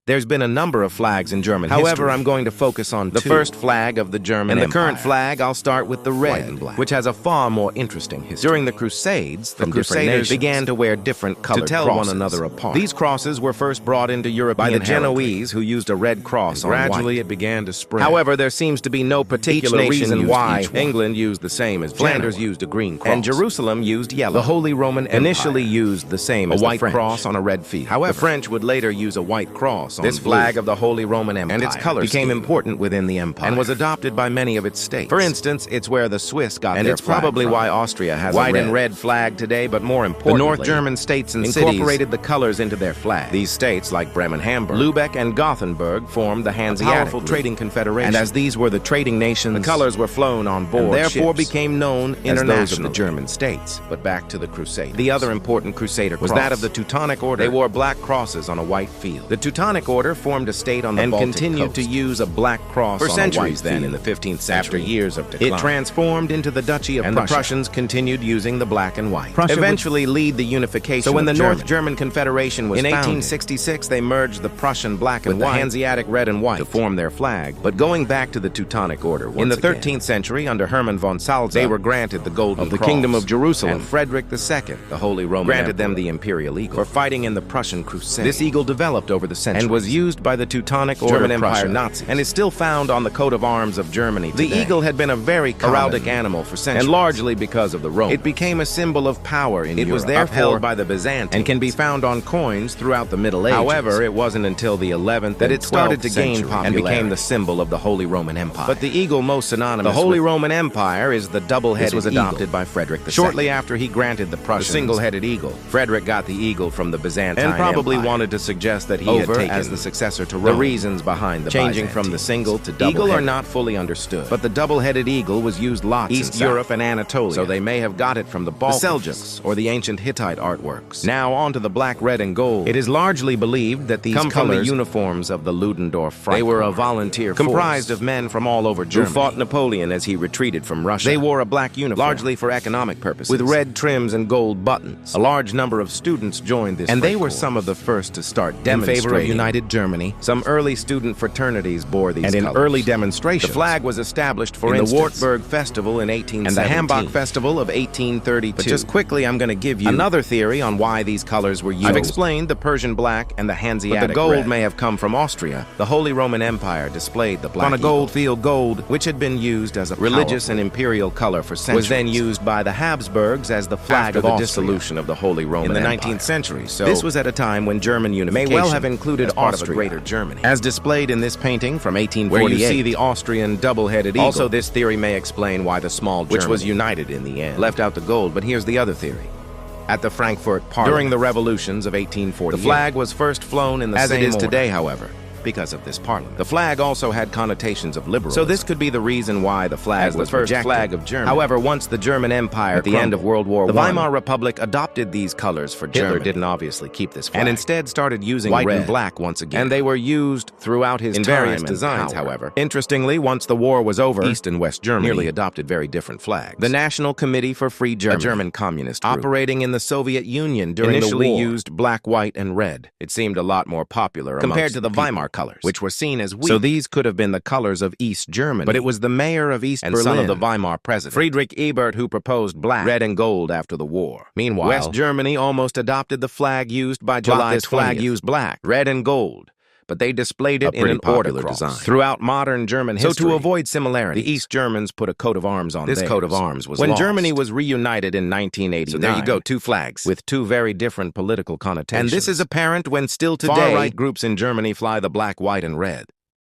There's been a number of flags in German history. However, I'm going to focus on the first flag of the German Empire. And the current flag, I'll start with the red, which has a far more interesting history. During the Crusades, the Crusaders began to wear different colored crosses to tell one another apart. These crosses were first brought into Europe by the Genoese, who used a red cross on white. Gradually, it began to spread. However, there seems to be no particular reason why England used the same as Flanders used a green cross, and Jerusalem used yellow. The Holy Roman Empire initially used the same as a white cross on a red field. However, the French would later use a white cross on this flag of the Holy Roman Empire, and its colors became important within the empire and was adopted by many of its states. For instance, it's where the Swiss got their flag, and it's probably why Austria has a white and red flag today. But more importantly, the North German states and incorporated the colors into their flag. These states, like Bremen, Hamburg, Lübeck, and Gothenburg, formed the Hanseatic powerful trading confederation. And as these were the trading nations, the colors were flown on board and therefore became known as those of the German states. But back to the Crusaders. The other important Crusader cross was that of the Teutonic Order. They wore black crosses on a white field. The Teutonic Order formed a state on the Baltic coast and continued to use a black cross for centuries. Then, in the 15th century, after years of decline, it transformed into the Duchy of Prussia, and the Prussians continued using the black and white. Prussia eventually lead the unification. So when the North German Confederation was founded in 1866, they merged the Prussian black and white with the Hanseatic red and white to form their flag. But going back to the Teutonic Order, in the 13th century, under Hermann von Salza, they were granted the Golden Cross of the Kingdom of Jerusalem, and Frederick II, the Holy Roman granted them the Imperial Eagle for fighting in the Prussian Crusade. This eagle developed over the centuries and was used by the Teutonic Order German Empire Nazis, and is still found on the coat of arms of Germany today. The eagle had been a very heraldic animal for centuries, and largely because of the Romans. It became a symbol of power in Europe. It was therefore upheld by the Byzantines and can be found on coins throughout the Middle Ages. However, it wasn't until the 11th that it started to gain popularity and became the symbol of the Holy Roman Empire. But the eagle most synonymous the Holy Roman Empire is the double-headed eagle. This was adopted by Frederick II. Shortly after he granted the Prussians the single-headed eagle, Frederick got the eagle from the Byzantine and probably wanted to suggest that he had taken as the successor to Rome. The reasons behind the changing from the single to double eagle are not fully understood, but the double-headed eagle was used lots in East Europe and Anatolia, so they may have got it from the Balkans, the Seljuks, or the ancient Hittite artworks. Now on to the black, red, and gold. It is largely believed that these come from the uniforms of the Ludendorff Freikorps. They were a volunteer force comprised of men from all over Germany who fought Napoleon as he retreated from Russia. They wore a black uniform, largely for economic purposes, with red trims and gold buttons. A large number of students joined this, and they were some of the first to start demonstrating in favor of united Germany. Some early student fraternities bore these colors. And in early demonstrations, the flag was established, for instance, the Wartburg Festival in 1817 and the Hambach Festival of 1832. But just quickly, I'm going to give you another theory on why these colors were used. I've explained the Persian black and the Hanseatic red. But the gold may have come from Austria. The Holy Roman Empire displayed the black on a gold field. Gold, which had been used as a religious and imperial color for centuries, was then used by the Habsburgs as the flag of the dissolution of the Holy Roman Empire in the 19th century. So this was at a time when German unification may well have included Austria, Greater Germany, as displayed in this painting from 1848, where you see the Austrian double-headed eagle. Also, this theory may explain why the small Germany, which was united in the end, left out the gold. But here's the other theory. At the Frankfurt Parliament, during the revolutions of 1848, the flag was first flown in the same order as it is today, however, because of this parliament. The flag also had connotations of liberalism, so this could be the reason why the flag was the first flag of Germany. However, once the German Empire at the end of World War I, the Weimar Republic adopted these colors for Germany. Hitler didn't obviously keep this flag, and instead started using white and black once again, and they were used throughout his time in various designs. However, interestingly, once the war was over, East and West Germany nearly adopted very different flags. The National Committee for Free Germany, a German communist group operating in the Soviet Union during initially the war, used black, white, and red. It seemed a lot more popular compared to the Weimar colors, which were seen as weak. So these could have been the colors of East Germany. But it was the mayor of East Berlin, son of the Weimar president, Friedrich Ebert, who proposed black, red, and gold after the war. Meanwhile, West Germany almost adopted the flag used by July 20th. This flag used black, red, and gold, but they displayed it in an order design throughout modern German history. So to avoid similarity, the East Germans put a coat of arms on this coat of arms was when lost. Germany was reunited in 1989. So there you go, two flags with two very different political connotations. And this is apparent when still today far-right groups in Germany fly the black, white, and red.